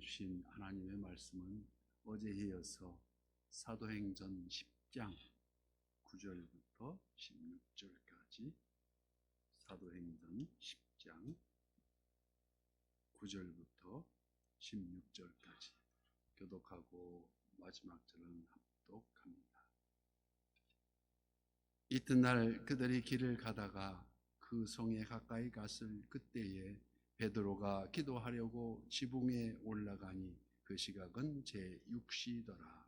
주신 하나님의 말씀은 어제에 이어서 사도행전 10장 9절부터 16절까지 사도행전 10장 9절부터 16절까지 교독하고 마지막 절은 합독합니다. 이튿날 그들이 길을 가다가 그 성에 가까이 갔을 그때에 베드로가 기도하려고 지붕에 올라가니 그 시각은 제6시더라.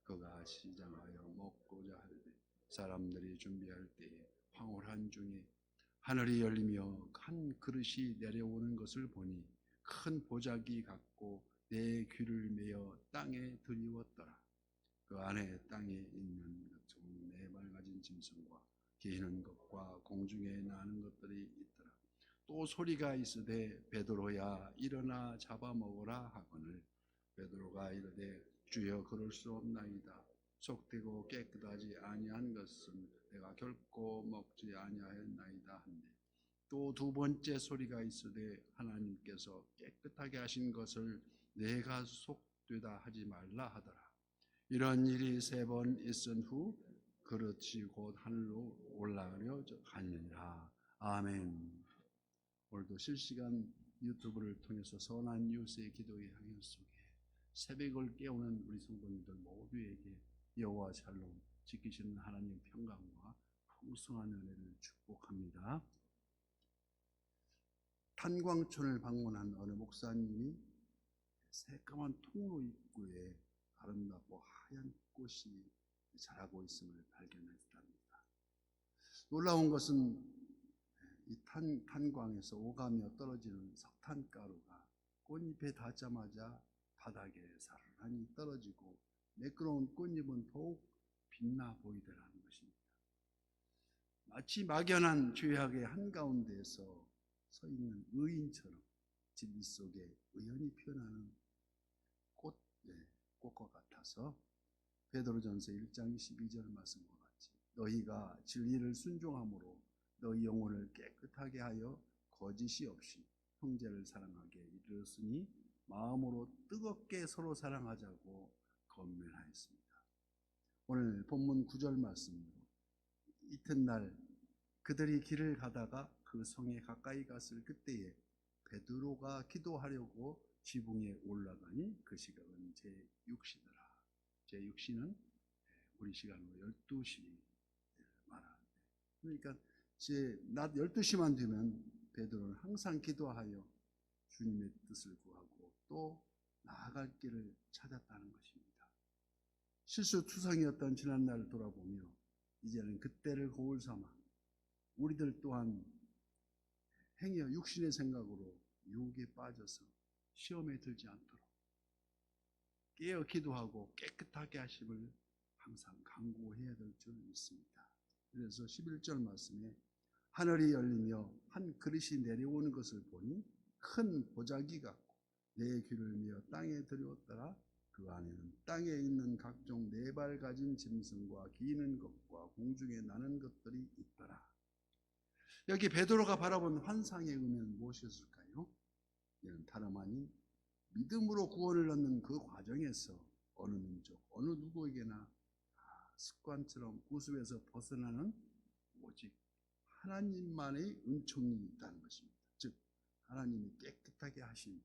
그가 시장하여 먹고자 하되 사람들이 준비할 때에 황홀한 중에 하늘이 열리며 한 그릇이 내려오는 것을 보니 큰 보자기 같고 내 귀를 메어 땅에 들이웠더라. 그 안에 땅에 있는 종 네 발 가진 짐승과 기는 것과 공중에 나는 것들이 있더라. 또 소리가 있으되 베드로야 일어나 잡아먹으라 하거늘 베드로가 이르되 주여 그럴 수 없나이다. 속되고 깨끗하지 아니한 것은 내가 결코 먹지 아니하였나이다 한데 또 두 번째 소리가 있으되 하나님께서 깨끗하게 하신 것을 내가 속되다 하지 말라 하더라. 이런 일이 3번 있은 후 그릇이 곧 하늘로 올라가려 하느니라. 아멘. 오늘도 실시간 유튜브를 통해서 선한 이웃의 기도의 향연 속에 새벽을 깨우는 우리 성도님들 모두에게 여호와 샬롬 지키시는 하나님 평강과 풍성한 은혜를 축복합니다. 탄광촌을 방문한 어느 목사님이 새까만 통로 입구에 아름답고 하얀 꽃이 자라고 있음을 발견했답니다. 놀라운 것은 이 탄광에서 오가며 떨어지는 석탄가루가 꽃잎에 닿자마자 바닥에 사르르니 떨어지고 매끄러운 꽃잎은 더욱 빛나 보이더라는 것입니다. 마치 막연한 죄악의 한가운데에서 서 있는 의인처럼 진리 속에 의연히 피어나는 꽃과 같아서 베드로전서 1장 12절 말씀과 같이 너희가 진리를 순종함으로 너희 영혼을 깨끗하게 하여 거짓이 없이 형제를 사랑하게 이르렀으니 마음으로 뜨겁게 서로 사랑하자고 권면하였습니다. 오늘 본문 9절 말씀으로 이튿날 그들이 길을 가다가 그 성에 가까이 갔을 그때에 베드로가 기도하려고 지붕에 올라가니 그 시각은 제6시더라. 제6시는 우리 시간으로 12시 말하는데 그러니까 낮 12시만 되면 베드로는 항상 기도하여 주님의 뜻을 구하고 또 나아갈 길을 찾았다는 것입니다. 실수투성이었던 지난날을 돌아보며 이제는 그때를 거울 삼아 우리들 또한 행여 육신의 생각으로 유혹에 빠져서 시험에 들지 않도록 깨어 기도하고 깨끗하게 하심을 항상 간구해야 될 줄 믿습니다. 그래서 11절 말씀에 하늘이 열리며 한 그릇이 내려오는 것을 보니 큰 보자기 같고 내 귀를 메어 땅에 들이웠더라. 그 안에는 땅에 있는 각종 4발 가진 짐승과 기는 것과 공중에 나는 것들이 있더라. 여기 베드로가 바라본 환상의 의미는 무엇이었을까요? 이는 다름 아닌 믿음으로 구원을 얻는 그 과정에서 어느 민족, 어느 누구에게나 습관처럼 구습에서 벗어나는 오직 하나님만의 은총이 있다는 것입니다. 즉 하나님이 깨끗하게 하신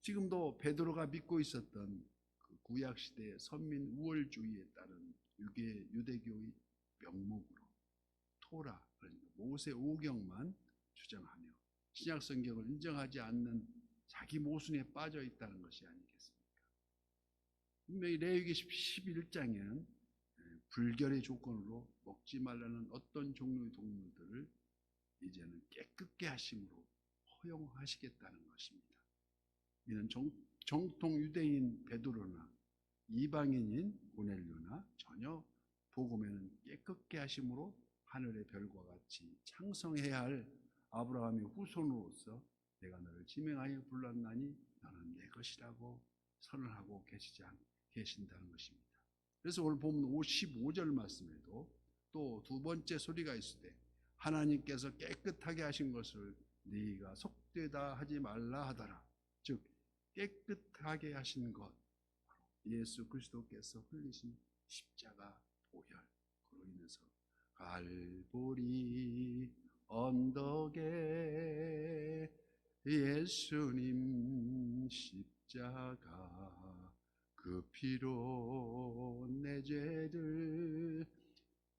지금도 베드로가 믿고 있었던 그 구약시대의 선민 우월주의에 따른 유대교의 명목으로 토라, 그러니까 모세 오경만 주장하며 신약성경을 인정하지 않는 자기 모순에 빠져 있다는 것이 아니겠습니까? 분명히 레위기 11장에는 불결의 조건으로 먹지 말라는 어떤 종류의 동물들을 이제는 깨끗게 하심으로 허용하시겠다는 것입니다. 이는 정통 유대인 베드로나 이방인인 고넬료나 전혀 복음에는 깨끗게 하심으로 하늘의 별과 같이 창성해야 할 아브라함의 후손으로서 내가 너를 지명하여 불렀나니 너는 내 것이라고 선언하고 계신다는 것입니다. 그래서 오늘 보면 55절 말씀에도 또 두 번째 소리가 있을 때 하나님께서 깨끗하게 하신 것을 네가 속되다 하지 말라 하더라. 즉 깨끗하게 하신 것, 예수 그리스도께서 흘리신 십자가 보혈, 그로 인해서 갈보리 언덕에 예수님 십자가 그 피로 내 죄를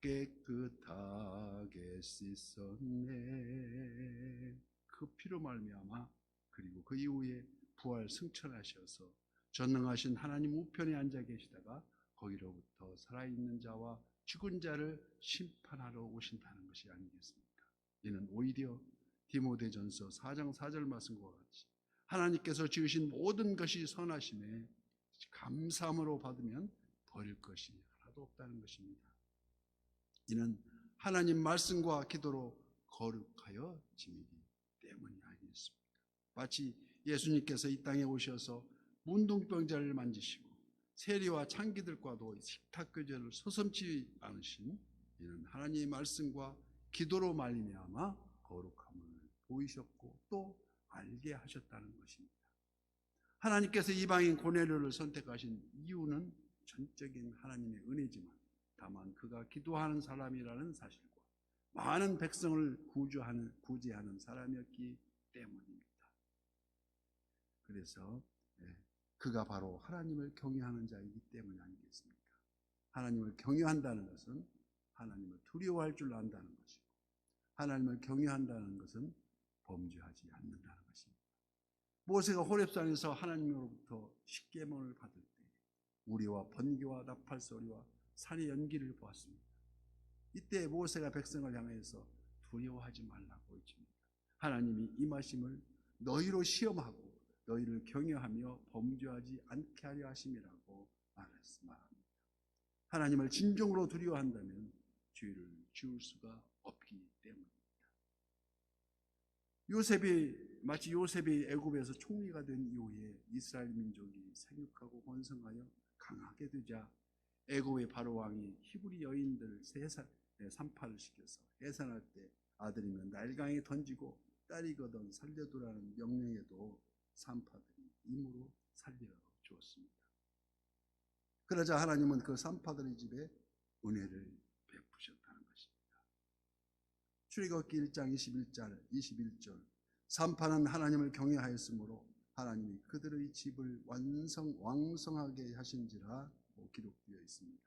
깨끗하게 씻었네. 그 피로 말미암아 그리고 그 이후에 부활 승천하셔서 전능하신 하나님 우편에 앉아 계시다가 거기로부터 살아있는 자와 죽은 자를 심판하러 오신다는 것이 아니겠습니까? 이는 오히려 디모데전서 4장 4절 말씀과 같이 하나님께서 지으신 모든 것이 선하심에 감사함으로 받으면 버릴 것이 하나도 없다는 것입니다. 이는 하나님 말씀과 기도로 거룩하여 지니기 때문이 아니겠습니까? 마치 예수님께서 이 땅에 오셔서 문둥병자를 만지시고 세리와 창기들과도 식탁교제를 서슴지 않으신 이는 하나님의 말씀과 기도로 말미암아 거룩함을 보이셨고 또 알게 하셨다는 것입니다. 하나님께서 이방인 고넬료를 선택하신 이유는 전적인 하나님의 은혜지만 다만 그가 기도하는 사람이라는 사실과 많은 백성을 구제하는 사람이었기 때문입니다. 그래서 그가 바로 하나님을 경외하는 자이기 때문이 아니겠습니까? 하나님을 경외한다는 것은 하나님을 두려워할 줄 안다는 것이고 하나님을 경외한다는 것은 범죄하지 않는다는 것입니다. 모세가 호렙산에서 하나님으로부터 십계명을 받을 때 우리와 번개와 나팔 소리와 산의 연기를 보았습니다. 이때 모세가 백성을 향해서 두려워하지 말라고 외칩니다. 하나님이 임하심을 너희로 시험하고 너희를 경외하며 범죄하지 않게 하려 하심이라고 말합니다. 하나님을 진정으로 두려워한다면 죄를 지을 수가 없기 때문입니다. 마치 요셉이 애굽에서 총리가 된 이후에 이스라엘 민족이 생육하고 번성하여 강하게 되자 애굽의 바로 왕이 히브리 여인들 산파를 시켜서 해산할 때 아들이면 나일강에 던지고 딸이거든 살려두라는 명령에도 산파들이 임으로 살려주었습니다. 그러자 하나님은 그 산파들의 집에 은혜를 베푸셨다는 것입니다. 출애굽기 1장 21절 산파는 하나님을 경외하였으므로 하나님이 그들의 집을 왕성하게 하신지라 기록되어 있습니다.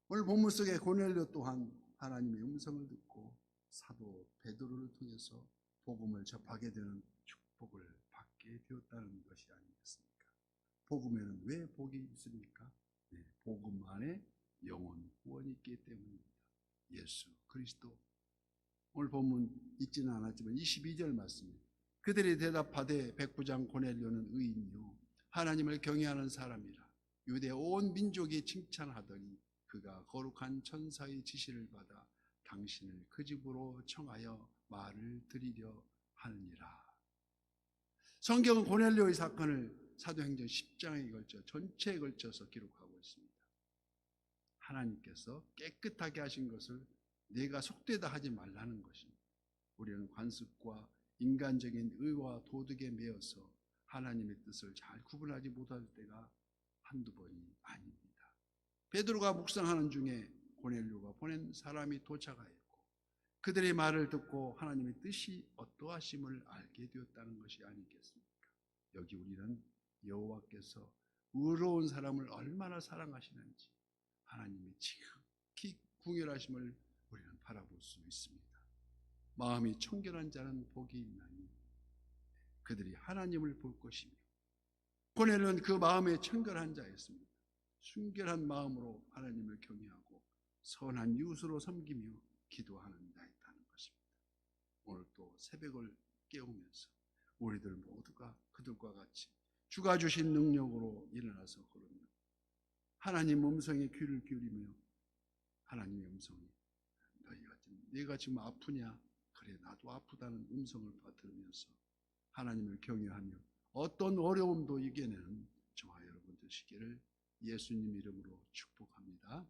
오늘 본문 속에 고넬료 또한 하나님의 음성을 듣고 사도 베드로를 통해서 복음을 접하게 되는 축복을 받게 되었다는 것이 아니겠습니까? 복음에는 왜 복이 있습니까? 복음 안에 영원 구원이 있기 때문입니다. 예수 그리스도. 오늘 본문 읽지는 않았지만 22절 말씀입니다. 그들이 대답하되 백부장 고넬료는 의인이요 하나님을 경외하는 사람이라 유대 온 민족이 칭찬하더니 그가 거룩한 천사의 지시를 받아 당신을 그 집으로 청하여 말을 드리려 하느니라. 성경은 고넬료의 사건을 사도행전 10장에 걸쳐 전체에 걸쳐서 기록하고 있습니다. 하나님께서 깨끗하게 하신 것을 내가 속되다 하지 말라는 것입니다. 우리는 관습과 인간적인 의와 도덕에 매여서 하나님의 뜻을 잘 구분하지 못할 때가 한두 번이 아닙니다. 베드로가 묵상하는 중에 고넬료가 보낸 사람이 도착하였고 그들의 말을 듣고 하나님의 뜻이 어떠하심을 알게 되었다는 것이 아니겠습니까? 여기 우리는 여호와께서 의로운 사람을 얼마나 사랑하시는지 하나님의 지극히 궁휼하심을 우리는 바라볼 수 있습니다. 마음이 청결한 자는 복이 있나니 그들이 하나님을 볼 것이며 고넬료는 그 마음에 청결한 자였습니다. 순결한 마음으로 하나님을 경외하고 선한 이웃으로 섬기며 기도하는 자였다는 것입니다. 오늘 또 새벽을 깨우면서 우리들 모두가 그들과 같이 주가 주신 능력으로 일어나서 걸으며 하나님 음성에 귀를 기울이며 하나님의 음성이 네가 지금 아프냐? 그래 나도 아프다는 음성을 들으면서 하나님을 경외하며 어떤 어려움도 이겨내는 저와 여러분 되시기를 예수님 이름으로 축복합니다.